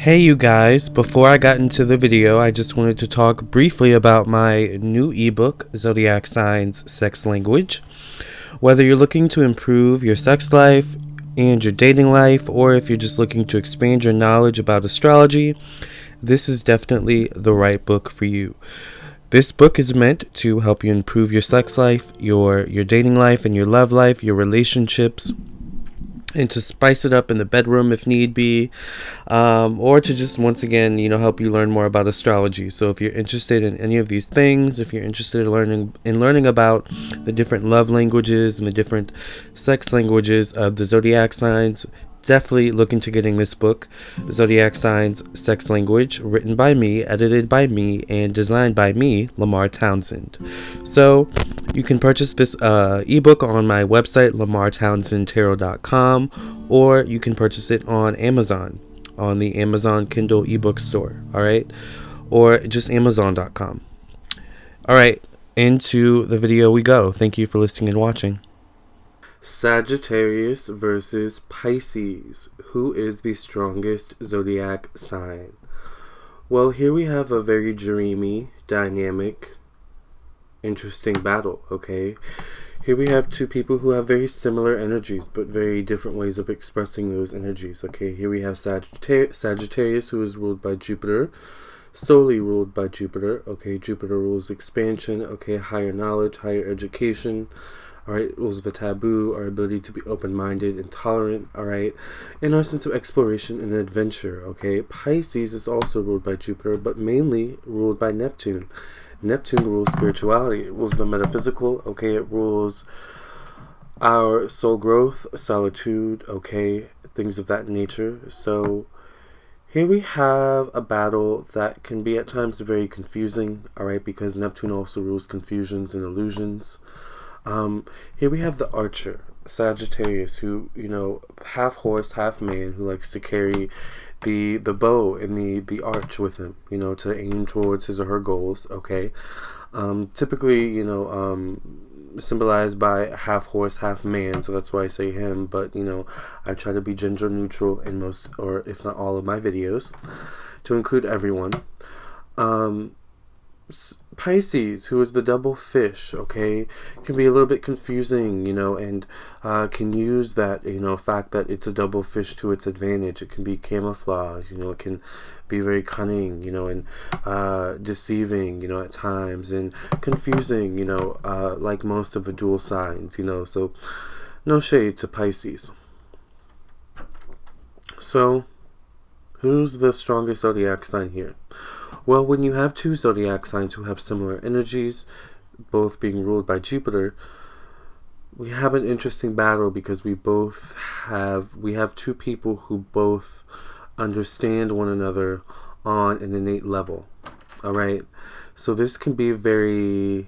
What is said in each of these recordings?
Hey you guys, before I got into the video, I just wanted to talk briefly about my new ebook, Zodiac Signs Sex Language. Whether you're looking to improve your sex life and your dating life, or if you're just looking to expand your knowledge about astrology, this is definitely the right book for you. This book is meant to help you improve your sex life, your dating life, and your love life, your relationships, and to spice it up in the bedroom if need be, or to just once again help you learn more about astrology. So if you're interested in any of these things, if you're interested in learning about the different love languages and the different sex languages of the zodiac signs, definitely look into getting this book, Zodiac Signs Sex Language, written by me, edited by me, and designed by me, Lamar Townsend. So you can purchase this ebook on my website, lamartownsendtarot.com, or you can purchase it on Amazon, on the Amazon Kindle ebook store, alright? Or just amazon.com. Alright, into the video we go. Thank you for listening and watching. Sagittarius versus Pisces. Who is the strongest zodiac sign? Well, here we have a very dreamy, dynamic, interesting battle, okay? Here we have two people who have very similar energies, but very different ways of expressing those energies, okay? Here we have Sagittarius, who is ruled by Jupiter, solely ruled by Jupiter, okay? Jupiter rules expansion, okay? Higher knowledge, higher education, alright, rules of the taboo, our ability to be open-minded and tolerant, alright, and our sense of exploration and adventure, okay? Pisces is also ruled by Jupiter, but mainly ruled by Neptune. Neptune rules spirituality, it rules the metaphysical, okay? It rules our soul growth, solitude, okay? Things of that nature. So here we have a battle that can be at times very confusing, alright, because Neptune also rules confusions and illusions. Here we have the archer, Sagittarius, who, half horse, half man, who likes to carry the bow and the arch with him, to aim towards his or her goals, okay? Typically, symbolized by half horse, half man, so that's why I say him, but, I try to be gender neutral in most, or if not all of my videos, to include everyone. Pisces, who is the double fish, okay, can be a little bit confusing, and can use that, fact that it's a double fish to its advantage. It can be camouflage, it can be very cunning, and deceiving, at times, and confusing, like most of the dual signs, so no shade to Pisces. So, who's the strongest zodiac sign here? Well, when you have two zodiac signs who have similar energies, both being ruled by Jupiter, we have an interesting battle because we have two people who both understand one another on an innate level. Alright? So this can be an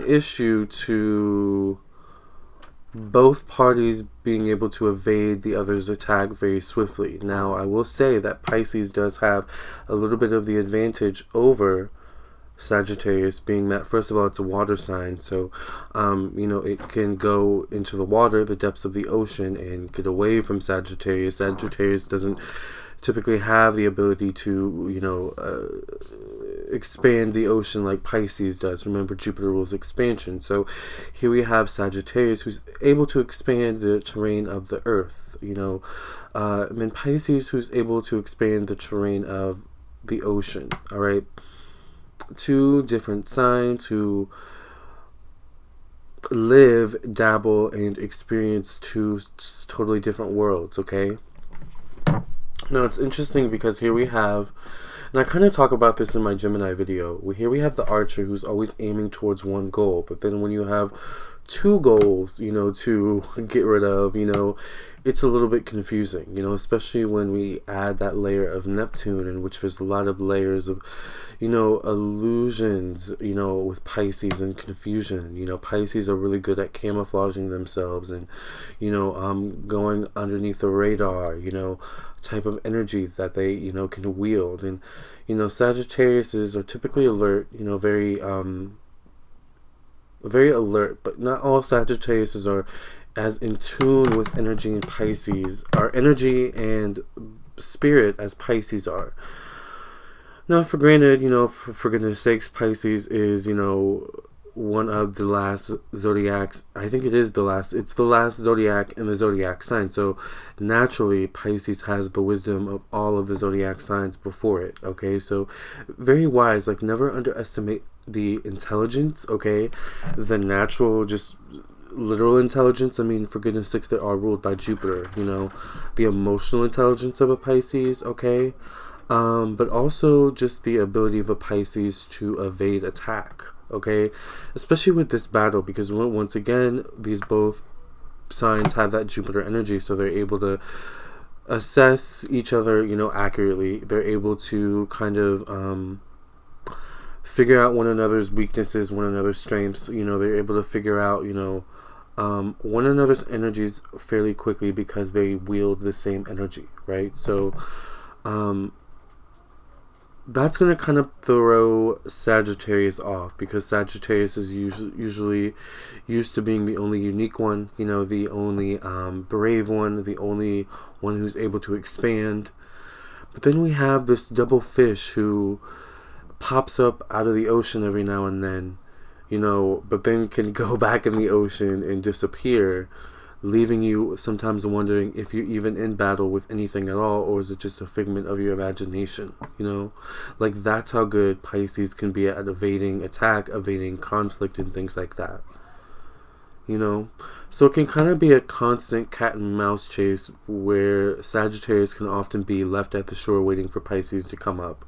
issue to both parties being able to evade the other's attack very swiftly. Now, I will say that Pisces does have a little bit of the advantage over Sagittarius, being that, first of all, it's a water sign, so, it can go into the water, the depths of the ocean, and get away from Sagittarius. Sagittarius doesn't typically have the ability to, expand the ocean like Pisces does. Remember, Jupiter rules expansion. So here we have Sagittarius, who's able to expand the terrain of the earth, and then Pisces, who's able to expand the terrain of the ocean. All right, two different signs who live, dabble, and experience two totally different worlds. Okay. Now, it's interesting because here we have, and I kind of talk about this in my Gemini video, here we have the archer who's always aiming towards one goal, but then when you have two goals, to get rid of, it's a little bit confusing, especially when we add that layer of Neptune, in which there's a lot of layers of, illusions, with Pisces, and confusion. Pisces are really good at camouflaging themselves and, going underneath the radar, type of energy that they, can wield. And, Sagittariuses are typically alert, very alert, but not all Sagittariuses are as in tune with energy in Pisces, our energy and spirit as Pisces are. Now, for granted, for goodness sakes, Pisces is, one of the last zodiacs. I think it's the last zodiac in the zodiac sign. So naturally, Pisces has the wisdom of all of the zodiac signs before it. Okay, so very wise. Like, never underestimate the intelligence. Okay, the natural, just literal intelligence. I mean, for goodness sakes, they are ruled by Jupiter. The emotional intelligence of a Pisces. Okay. But also just the ability of a Pisces to evade attack, okay? Especially with this battle, because once again, these both signs have that Jupiter energy, so they're able to assess each other, accurately. They're able to kind of figure out one another's weaknesses, one another's strengths. They're able to figure out, one another's energies fairly quickly because they wield the same energy, right? So, that's going to kind of throw Sagittarius off, because Sagittarius is usually used to being the only unique one, the only brave one, the only one who's able to expand. But then we have this double fish who pops up out of the ocean every now and then, but then can go back in the ocean and disappear, leaving you sometimes wondering if you're even in battle with anything at all, or is it just a figment of your imagination, Like, that's how good Pisces can be at evading attack, evading conflict, and things like that, So it can kind of be a constant cat and mouse chase where Sagittarius can often be left at the shore waiting for Pisces to come up,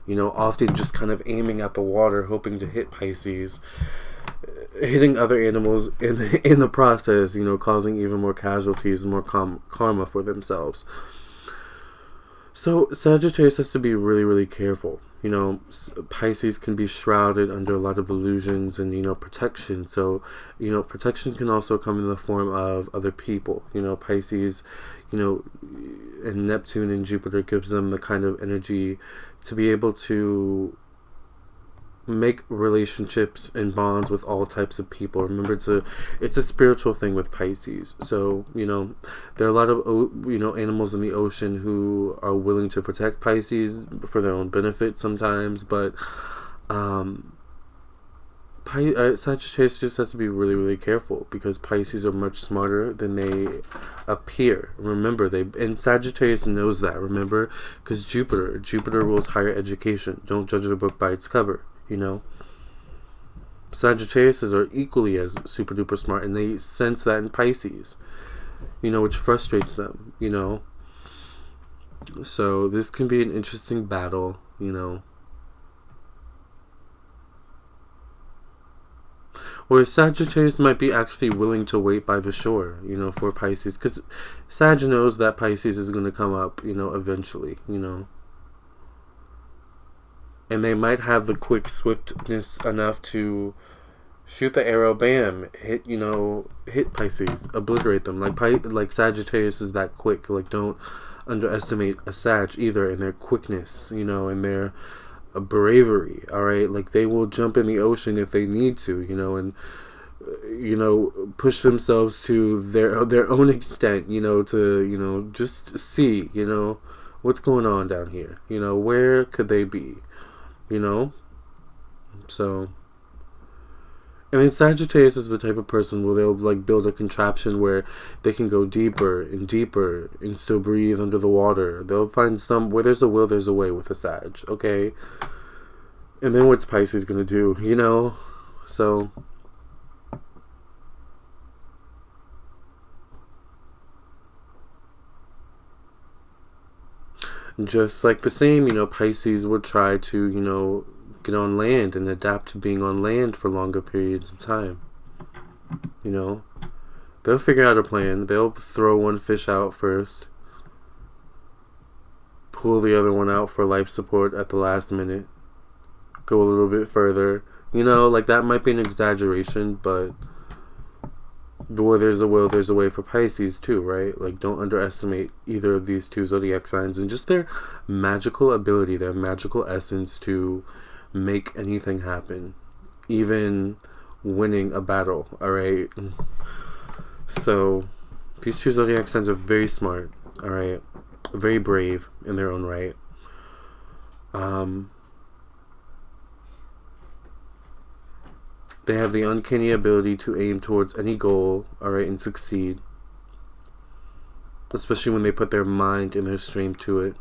often just kind of aiming at the water, hoping to hit Pisces, hitting other animals in the process, causing even more casualties and more karma for themselves. So Sagittarius has to be really, really careful. Pisces can be shrouded under a lot of illusions and, protection. So, protection can also come in the form of other people. Pisces, and Neptune and Jupiter gives them the kind of energy to be able to make relationships and bonds with all types of people. Remember, it's a spiritual thing with Pisces. So, there are a lot of, animals in the ocean who are willing to protect Pisces for their own benefit sometimes, but Sagittarius just has to be really, really careful, because Pisces are much smarter than they appear. Remember, and Sagittarius knows that, remember, because Jupiter rules higher education. Don't judge a book by its cover. Sagittarius are equally as super duper smart, and they sense that in Pisces, which frustrates them, So this can be an interesting battle, Where Sagittarius might be actually willing to wait by the shore, for Pisces, because Sag knows that Pisces is going to come up, eventually, And they might have the quick swiftness enough to shoot the arrow, bam, hit Pisces, obliterate them. Like Sagittarius is that quick. Like, don't underestimate a Sag either in their quickness, and their bravery. All right, like, they will jump in the ocean if they need to, and push themselves to their own extent, to just see, what's going on down here. Where could they be? So, and then Sagittarius is the type of person where they'll like build a contraption where they can go deeper and deeper and still breathe under the water. They'll find where there's a will, there's a way with a Sag, okay? And then what's Pisces gonna do, So, just like the same, Pisces would try to, get on land and adapt to being on land for longer periods of time. They'll figure out a plan. They'll throw one fish out first, pull the other one out for life support at the last minute, go a little bit further. Like, that might be an exaggeration, but where there's a will, there's a way for Pisces too, right? Like, don't underestimate either of these two zodiac signs and just their magical ability, their magical essence to make anything happen, even winning a battle, all right? So these two zodiac signs are very smart, all right, very brave in their own right. They have the uncanny ability to aim towards any goal, all right, and succeed, especially when they put their mind and their strength to it.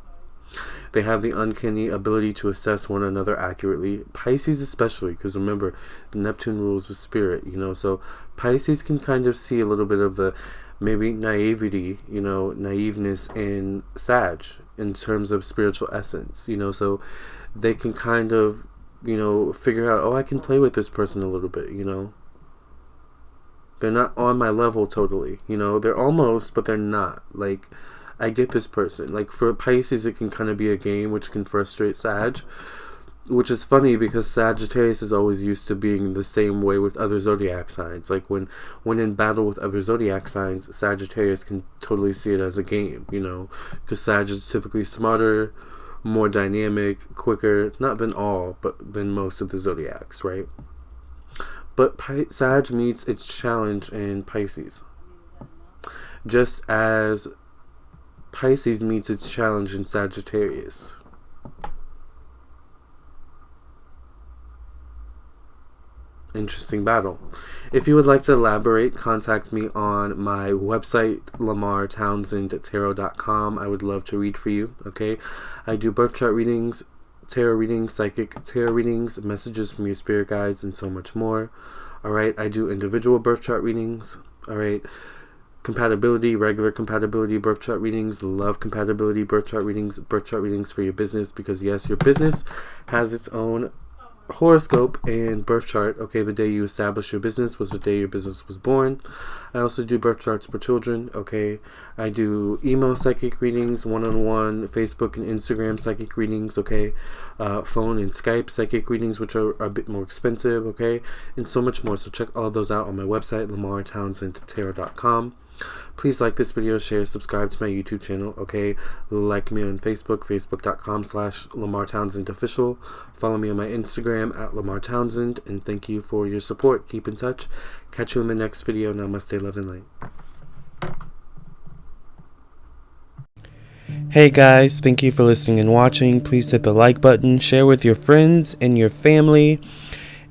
They have the uncanny ability to assess one another accurately. Pisces especially, because remember, Neptune rules with spirit, you know, so Pisces can kind of see a little bit of the maybe naivety, you know, naiveness in Sag in terms of spiritual essence, you know, so they can kind of, you know, figure out, oh, I can play with this person a little bit, you know. They're not on my level totally, you know, they're almost, but they're not. Like, I get this person. Like, for Pisces, it can kind of be a game, which can frustrate Sag, which is funny because Sagittarius is always used to being the same way with other zodiac signs. Like, when in battle with other zodiac signs, Sagittarius can totally see it as a game, you know, because Sag is typically smarter, more dynamic, quicker, not than all, but than most of the zodiacs, right? But Sag meets its challenge in Pisces, just as Pisces meets its challenge in Sagittarius. Interesting battle. If you would like to elaborate, contact me on my website, lamartownsendtarot.com. I would love to read for you, okay? I do birth chart readings, tarot readings, psychic tarot readings, messages from your spirit guides, and so much more. Alright, I do individual birth chart readings. Alright, compatibility, regular compatibility birth chart readings, love compatibility birth chart readings for your business, because yes, your business has its own horoscope and birth chart. Okay, the day you establish your business was the day your business was born. I also do birth charts for children. Okay, I do email psychic readings, one-on-one, Facebook and Instagram psychic readings. Okay, phone and Skype psychic readings, which are a bit more expensive. Okay, and so much more. So check all of those out on my website, lamartownsendtarot.com. Please like this video, share, subscribe to my YouTube channel, okay? Like me on Facebook, facebook.com/LamarTownsendOfficial. Follow me on my Instagram @LamarTownsend, and thank you for your support. Keep in touch. Catch you in the next video. Namaste, love and light. Hey guys, thank you for listening and watching. Please hit the like button, share with your friends and your family.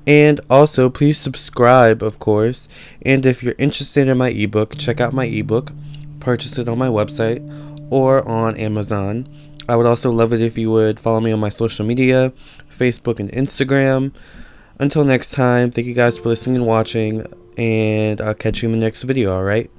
And also, please subscribe, of course. And if you're interested in my ebook, check out my ebook. Purchase it on my website or on Amazon. I would also love it if you would follow me on my social media, Facebook and Instagram. Until next time, thank you guys for listening and watching. And I'll catch you in the next video, alright?